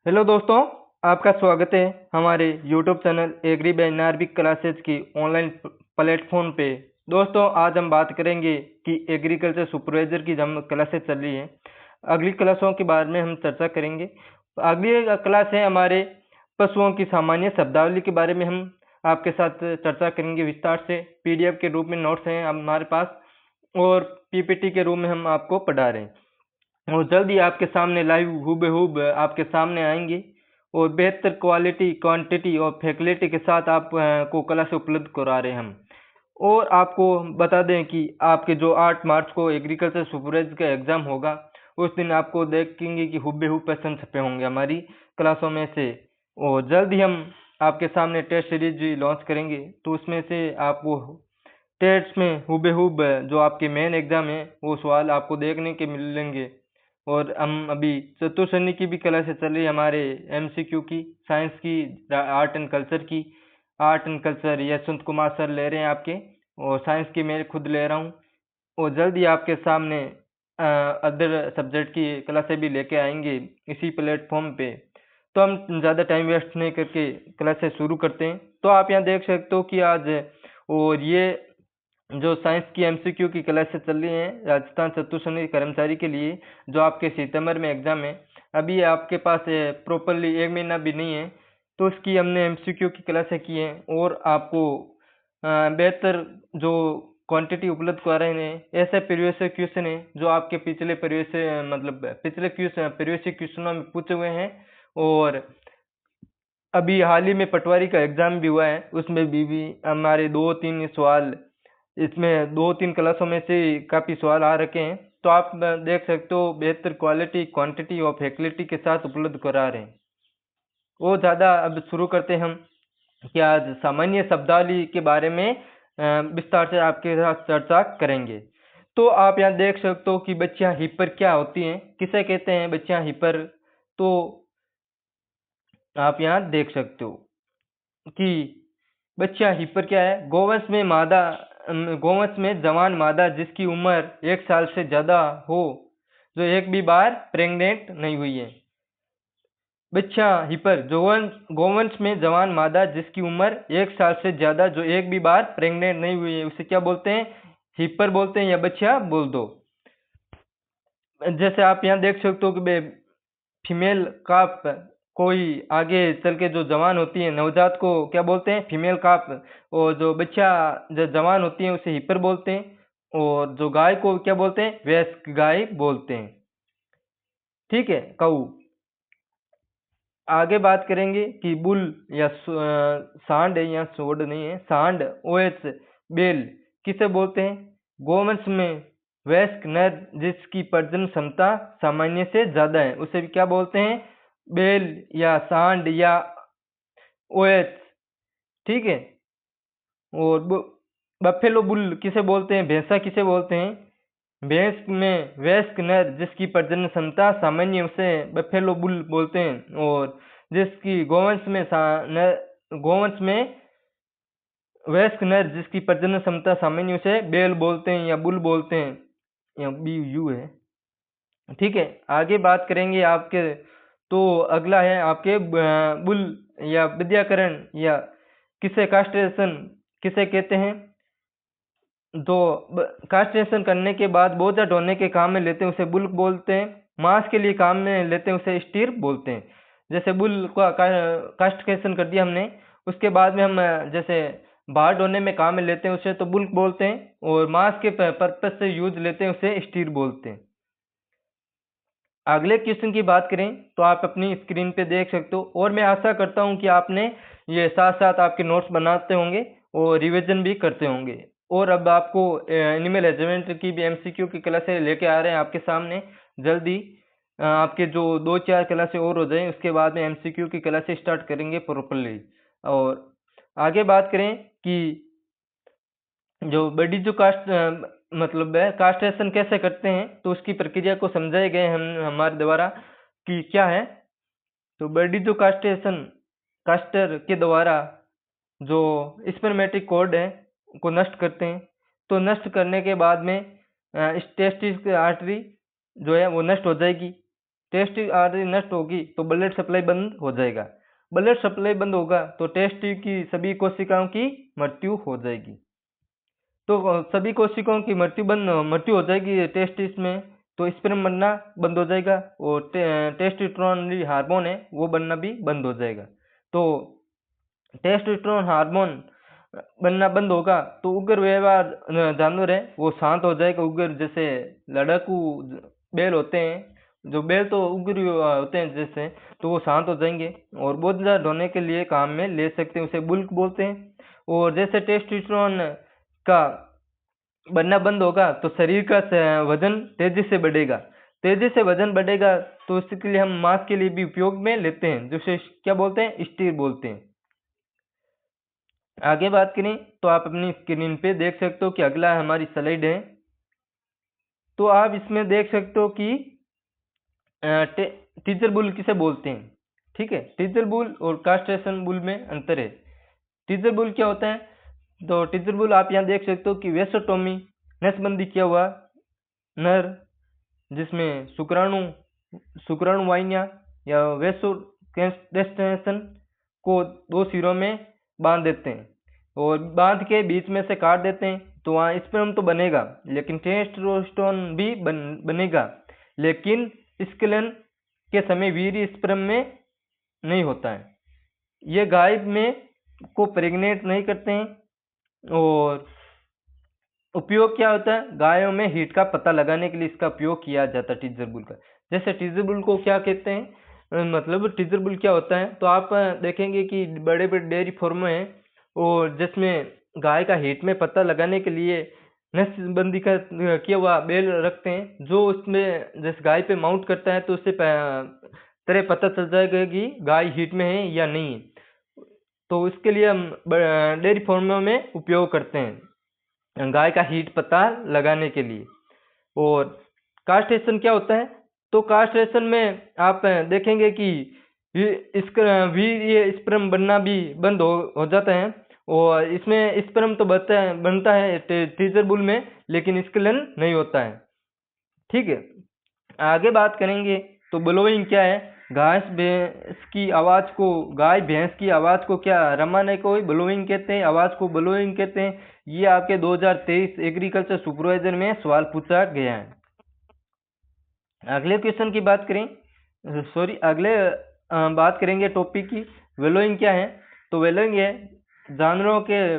Hello दोस्तों, आपका स्वागत है हमारे YouTube channel Agri by Narvik classes की ऑनलाइन प्लेटफॉर्म पे। दोस्तों, आज हम बात करेंगे कि एग्रीकल्चर सुपरवाइजर की हम क्लासेज चल रही हैं। अगली क्लासों के बारे में हम चर्चा करेंगे। अगली क्लास है हमारे पशुओं की सामान्य शब्दावली के बारे में हम आपके साथ चर्चा करेंगे विस्तार से। पीडीएफ के रूप में नोट्स हैं हमारे पास और पीपीटी के रूप में हम आपको पढ़ा रहे हैं और जल्द ही आपके सामने लाइव हूबहूब आपके सामने आएंगे और बेहतर क्वालिटी, क्वांटिटी और फैसिलिटी के साथ आप को क्लास उपलब्ध करा रहे हैं हम। और आपको बता दें कि आपके जो 8 मार्च को एग्रीकल्चर सुपरवाइजर का एग्जाम होगा, उस दिन आपको देखेंगे कि हूबहूब क्वेश्चन छपे होंगे हमारी क्लासों में से। और जल्द ही हम आपके सामने टेस्ट सीरीज लॉन्च करेंगे, तो उसमें से आपको टेस्ट में हूबहूब जो आपके मेन एग्जाम है वो सवाल आपको देखने के मिलेंगे। और हम अभी चतुर्श्रेणी की भी क्लासेस चल रही है हमारे एमसीक्यू की, साइंस की, आर्ट एंड कल्चर की। Art and culture Yashwant Kumar sir ले रहे हैं आपके, और साइंस की मैं खुद ले रहा हूँ। और जल्द ही आपके सामने अदर सब्जेक्ट की क्लासें भी लेके आएंगे इसी प्लेटफॉर्म पे। तो हम ज़्यादा टाइम वेस्ट नहीं करके क्लासेस शुरू करते हैं। तो आप यहाँ देख सकते हो कि आज और ये जो साइंस की एमसीक्यू की क्लासेस चल रही हैं राजस्थान चतुर्श्रेणी कर्मचारी के लिए, जो आपके सितंबर में एग्जाम है। अभी आपके पास प्रॉपरली 1 महीना भी नहीं है, तो उसकी हमने एमसीक्यू की क्लासें की हैं और आपको बेहतर जो क्वांटिटी उपलब्ध करा रहे हैं। ऐसे प्रीवियस क्वेश्चन है जो आपके पिछले प्रीवियस क्वेश्चनों में पूछे हुए हैं। और अभी हाल ही में पटवारी का एग्जाम भी हुआ है, उसमें भी हमारे 2-3 सवाल, इसमें 2-3 क्लासों में से काफ़ी सवाल आ रखे हैं। तो आप देख सकते हो बेहतर क्वालिटी, क्वांटिटी और फैसिलिटी के साथ उपलब्ध करा रहे हैं। वो ज़्यादा अब शुरू करते हैं हम कि आज सामान्य शब्दावली के बारे में विस्तार से आपके साथ चर्चा करेंगे। तो आप यहाँ देख सकते हो कि बच्चियाँ हिपर क्या होती हैं, किसे कहते हैं बच्चियाँ हिपर। तो आप यहाँ देख सकते हो कि बच्चा हिपर क्या है। गोवंश में जवान मादा जिसकी उम्र 1 साल से ज्यादा हो, जो एक भी बार प्रेग्नेंट नहीं हुई है। बच्चा हिपर गोवंश में जवान मादा जिसकी उम्र 1 साल से ज्यादा, जो एक भी बार प्रेग्नेंट नहीं हुई है, उसे क्या बोलते हैं? हिपर बोलते हैं, या बच्चा बोल दो। जैसे आप यहाँ देख सकते हो कि फीमेल काफ, कोई आगे चल के जो जवान होती है नवजात को क्या बोलते हैं? फीमेल काफ। और जो बच्चा जो जवान होती है उसे हिपर बोलते हैं। और जो गाय को क्या बोलते हैं? वयस्क गाय बोलते हैं। ठीक है, कऊ। आगे बात करेंगे कि बुल या सांड है, या सोड नहीं है, सांड ओएच बेल किसे बोलते हैं? गोवंश में वयस्क नर जिसकी प्रजनन क्षमता सामान्य से ज्यादा है, उसे भी क्या बोलते हैं? बेल या सांड या ओएच। ठीक है। और बफेलो बुल किसे बोलते हैं? भैंसा किसे बोलते हैं? भैंस में वयस्क नर जिसकी प्रजनन क्षमता सामान्य, उसे बफेलो बुल बोलते हैं। और जिसकी गोवंश में वयस्क नर जिसकी प्रजनन क्षमता सामान्य, उसे बेल बोलते हैं या बुल बोलते हैं, या बी यू है। ठीक है, आगे बात करेंगे आपके। तो अगला है आपके बुल या विद्याकरण, या किसे कास्ट्रेशन किसे कहते हैं? तो कास्ट्रेशन करने के बाद बोझा ढोने के काम में लेते हैं उसे बुल बोलते हैं। मांस के लिए काम में लेते हैं उसे स्टीर बोलते हैं। जैसे बुल का कास्ट्रेशन कर दिया हमने, उसके बाद में हम जैसे बाहर ढोने में काम में लेते हैं उसे तो बुल बोलते हैं, और मांस के पर्पज से यूज लेते हैं उसे स्टीर बोलते हैं। अगले क्वेश्चन की बात करें तो आप अपनी स्क्रीन पे देख सकते हो, और मैं आशा करता हूं कि आपने ये साथ साथ आपके नोट्स बनाते होंगे और रिवीजन भी करते होंगे। और अब आपको एनिमल हस्बेंड्री की भी एमसीक्यू की क्लासें लेके आ रहे हैं आपके सामने जल्दी। आपके जो 2-4 क्लासें और हो जाए, उसके बाद में एमसीक्यू की क्लासें स्टार्ट करेंगे प्रॉपरली। और आगे बात करें कि जो बड़ी जो कास्ट मतलब है कास्टेशन कैसे करते हैं, तो उसकी प्रक्रिया को समझाए गए हम हमारे द्वारा कि क्या है। तो बड़ी जो कास्टेशन कास्टर के द्वारा जो स्पर्मेटिक कोड है को नष्ट करते हैं। तो नष्ट करने के बाद में टेस्टिस आर्टरी जो है वो नष्ट हो जाएगी। टेस्ट ट्यूब आर्टरी नष्ट होगी तो ब्लड सप्लाई बंद हो जाएगा। ब्लड सप्लाई बंद होगा तो टेस्ट ट्यूब की सभी कोशिकाओं की मृत्यु हो जाएगी। तो सभी कोशिकाओं की मृत्यु हो जाएगी टेस्टिस में, तो स्पर्म बनना बंद हो जाएगा और टेस्टोस्टेरोन हार्मोन है वो बनना भी बंद हो जाएगा। तो टेस्टोस्टेरोन हार्मोन बनना बंद होगा तो उग्र व्यवहार जानवर है वो शांत हो जाएगा। उग्र जैसे लड़ाकू बैल होते हैं, जो बैल तो उग्र होते हैं जैसे, तो वो शांत हो जाएंगे और बोझ ढोने के लिए काम में ले सकते हैं, उसे बुल्क बोलते हैं। और जैसे टेस्टोस्टेरोन का बनना बंद होगा तो शरीर का वजन तेजी से बढ़ेगा। तेजी से वजन बढ़ेगा तो इसके लिए हम मांस के लिए भी उपयोग में लेते हैं, जिसे क्या बोलते हैं, स्टीर बोलते हैं। आगे बात करें तो आप अपनी स्क्रीन पे देख सकते हो कि अगला हमारी स्लाइड है। तो आप इसमें देख सकते हो कि टीजर बुल किसे बोलते हैं। ठीक है, टीजर बुल और कास्ट्रेशन बुल में अंतर है। टीजर बुल क्या होता है, तो टीजर बुल आप यहाँ देख सकते हो कि वेसोटोमी नसबंदी किया हुआ नर, जिसमें शुक्राणु वाहिनियां या वेसोडेस्टिनेशन को दो सिरों में बांध देते हैं और बांध के बीच में से काट देते हैं, तो वहाँ स्पर्म तो बनेगा लेकिन टेस्टोस्टेरोन भी बनेगा, लेकिन स्खलन के समय वीर्य स्पर्म में नहीं होता है। ये गाय में को प्रेग्नेंट नहीं करते हैं। और उपयोग क्या होता है, गायों में हीट का पता लगाने के लिए इसका उपयोग किया जाता है टीजर बुल का। जैसे टीजर बुल को क्या कहते हैं, मतलब टीजर बुल क्या होता है, तो आप देखेंगे कि बड़े बड़े डेयरी फार्म हैं और जिसमें गाय का हीट में पता लगाने के लिए नसबंदी का किया हुआ बेल रखते हैं, जो उसमें जैसे गाय पे माउंट करता है तो उससे तरह पता चल जाएगा कि गाय हीट में है या नहीं है। तो इसके लिए हम डेयरी फार्मों में उपयोग करते हैं गाय का हीट पता लगाने के लिए। और कास्ट्रेशन क्या होता है, तो कास्ट्रेशन में आप देखेंगे कि ये स्पर्म बनना भी बंद हो जाता है और इसमें स्पर्म तो बनता है टीजर बुल में, लेकिन स्खलन नहीं होता है। ठीक है, आगे बात करेंगे तो ब्लोइंग क्या है। गाय भैंस की आवाज को क्या रमाने को ब्लोइंग कहते हैं, आवाज को ब्लोइंग कहते हैं। ये आपके 2023 एग्रीकल्चर सुपरवाइजर में सवाल पूछा गया है। अगले क्वेश्चन की बात करें, बात करेंगे टॉपिक की वेलोइंग क्या है। तो वेलोइंग है जानवरों के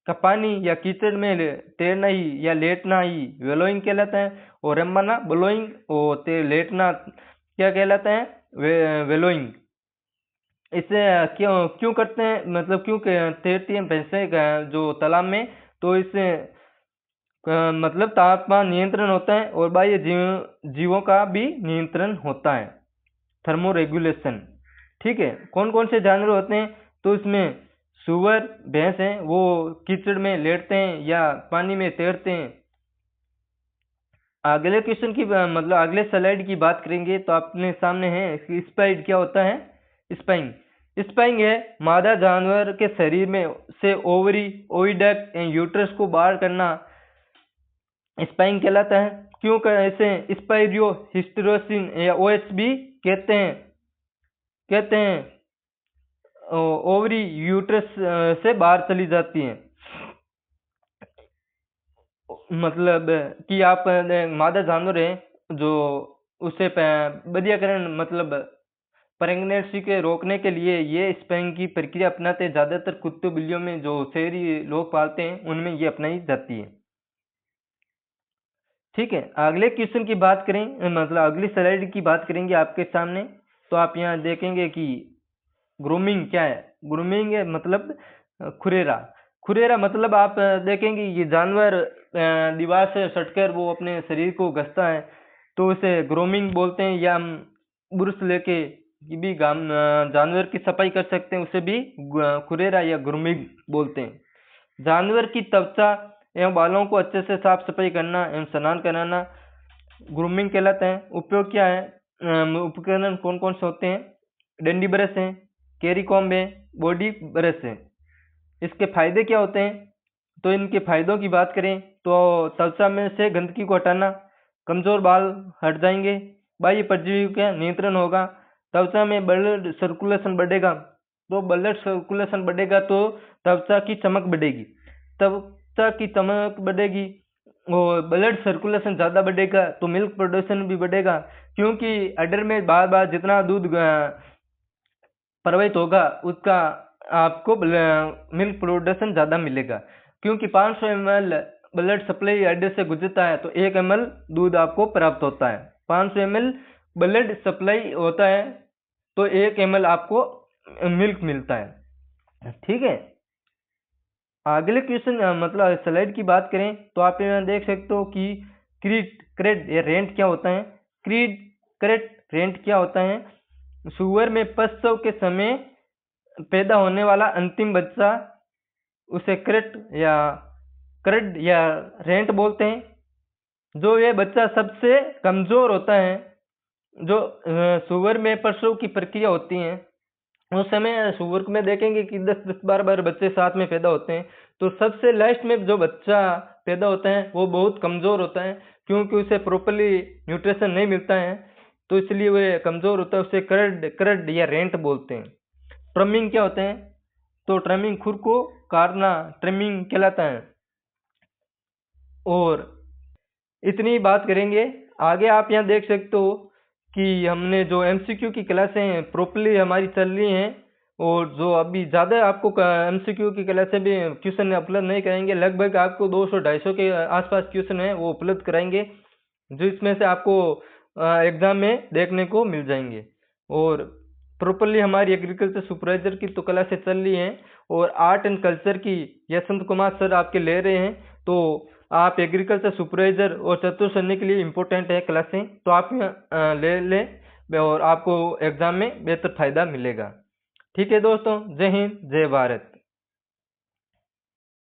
कपानी या कीचड़ में तैरना ही या लेटना ही वेलोइंग कहलाता है। और रमाना ब्लोइंग और लेटना क्या कहलाता है, वेलोइंग। इसे क्यों करते हैं, मतलब क्यों तैरती हैं भैंसे जो तालाब में, तो इससे मतलब तापमान नियंत्रण होता है और बाह्य जीवों का भी नियंत्रण होता है, थर्मो रेगुलेशन। ठीक है, कौन कौन से जानवर होते हैं, तो इसमें सुअर भैंस हैं वो कीचड़ में लेटते हैं या पानी में तैरते हैं। अगले क्वेश्चन की मतलब अगले स्लाइड की बात करेंगे तो अपने सामने है स्पाइड क्या होता है। स्पाइंग है मादा जानवर के शरीर में से ओवरी, ओविडक्ट एंड यूट्रस को बाहर करना स्पाइंग कहलाता है। क्यों ऐसे स्पाइरियो हिस्टेरोसिन या ओएच भी कहते हैं ओवरी यूट्रस से बाहर चली जाती हैं। मतलब कि आप मादा जानवर है जो उसे बधियाकरण मतलब प्रेगनेंसी के रोकने के लिए ये स्पाइंग की प्रक्रिया अपनाते हैं। ज्यादातर कुत्तों बिल्लियों में जो शहरी लोग पालते हैं उनमें ये अपनाई जाती है। ठीक है, अगले क्वेश्चन की बात करें, मतलब अगली स्लाइड की बात करेंगे आपके सामने, तो आप यहाँ देखेंगे कि ग्रूमिंग क्या है। ग्रूमिंग है मतलब खुरेरा मतलब आप देखेंगे ये जानवर दीवार से सटकर वो अपने शरीर को घसता है तो उसे ग्रूमिंग बोलते हैं। या हम ब्रश लेके भी जानवर की सफाई कर सकते हैं, उसे भी खुरेरा या ग्रूमिंग बोलते हैं। जानवर की त्वचा एवं बालों को अच्छे से साफ सफाई करना एवं स्नान कराना ग्रूमिंग कहलाता है। उपयोग क्या है, उपकरण कौन कौन से होते हैं, डंडी ब्रश है, कैरी कॉम्ब है, बॉडी ब्रश है। इसके फायदे क्या होते हैं, तो इनके फायदों की बात करें तो त्वचा में से गंदगी को हटाना, कमजोर बाल हट जाएंगे, बाह्य परजीवी का नियंत्रण होगा। त्वचा में ब्लड सर्कुलेशन बढ़ेगा, तो ब्लड सर्कुलेशन बढ़ेगा तो त्वचा की चमक बढ़ेगी, त्वचा की चमक बढ़ेगी और ब्लड सर्कुलेशन ज़्यादा बढ़ेगा तो मिल्क प्रोडक्शन भी बढ़ेगा, क्योंकि अडर में बार बार जितना दूध प्रवाहित होगा उसका आपको मिल्क प्रोडक्शन ज़्यादा मिलेगा, क्योंकि 500 ml ब्लड सप्लाई अडर से गुजरता है तो 1 ml दूध आपको प्राप्त होता है। 500 ml ब्लड सप्लाई होता है तो 1 ml आपको मिल्क मिलता है। ठीक है, अगले क्वेश्चन मतलब स्लाइड की बात करें तो आप यहाँ देख सकते हो कि क्रीड क्रेड या रेंट क्या होता है। क्रीड क्रेड रेंट क्या होता है? सुअर में प्रसव के समय पैदा होने वाला अंतिम बच्चा उसे क्रेड या रेंट बोलते हैं। जो ये बच्चा सबसे कमजोर होता है, जो सुअर में प्रसव की प्रक्रिया होती है उस समय सुअर में देखेंगे कि 10-12 बच्चे साथ में पैदा होते हैं, तो सबसे लास्ट में जो बच्चा पैदा होता है वो बहुत कमजोर होता है, क्योंकि उसे प्रॉपर्ली न्यूट्रिशन नहीं मिलता है, तो इसलिए वह कमजोर होता है, उसे क्रड या रेंट बोलते हैं। ट्रमिंग क्या होते हैं? तो ट्रिमिंग खुर को काटना ट्रिमिंग कहलाता है। और इतनी बात करेंगे। आगे आप यहाँ देख सकते हो कि हमने जो एमसीक्यू की क्लासें प्रॉपर्ली हमारी चल रही हैं, और जो अभी ज़्यादा आपको एमसीक्यू की क्लासें भी क्वेश्चन उपलब्ध नहीं कराएंगे, लगभग आपको 200-250 के आसपास क्वेश्चन है वो उपलब्ध कराएंगे, जिसमें से आपको एग्जाम में देखने को मिल जाएंगे। और प्रॉपर्ली हमारी एग्रीकल्चर सुपरवाइजर की तो क्लासें चल रही हैं, और आर्ट एंड कल्चर की यशवंत कुमार सर आपके ले रहे हैं, तो आप एग्रीकल्चर सुपरवाइजर और चतुर्थ श्रेणी के लिए इम्पोर्टेंट है क्लासें, तो आप ले लें और आपको एग्जाम में बेहतर फायदा मिलेगा। ठीक है दोस्तों, जय हिंद जय भारत।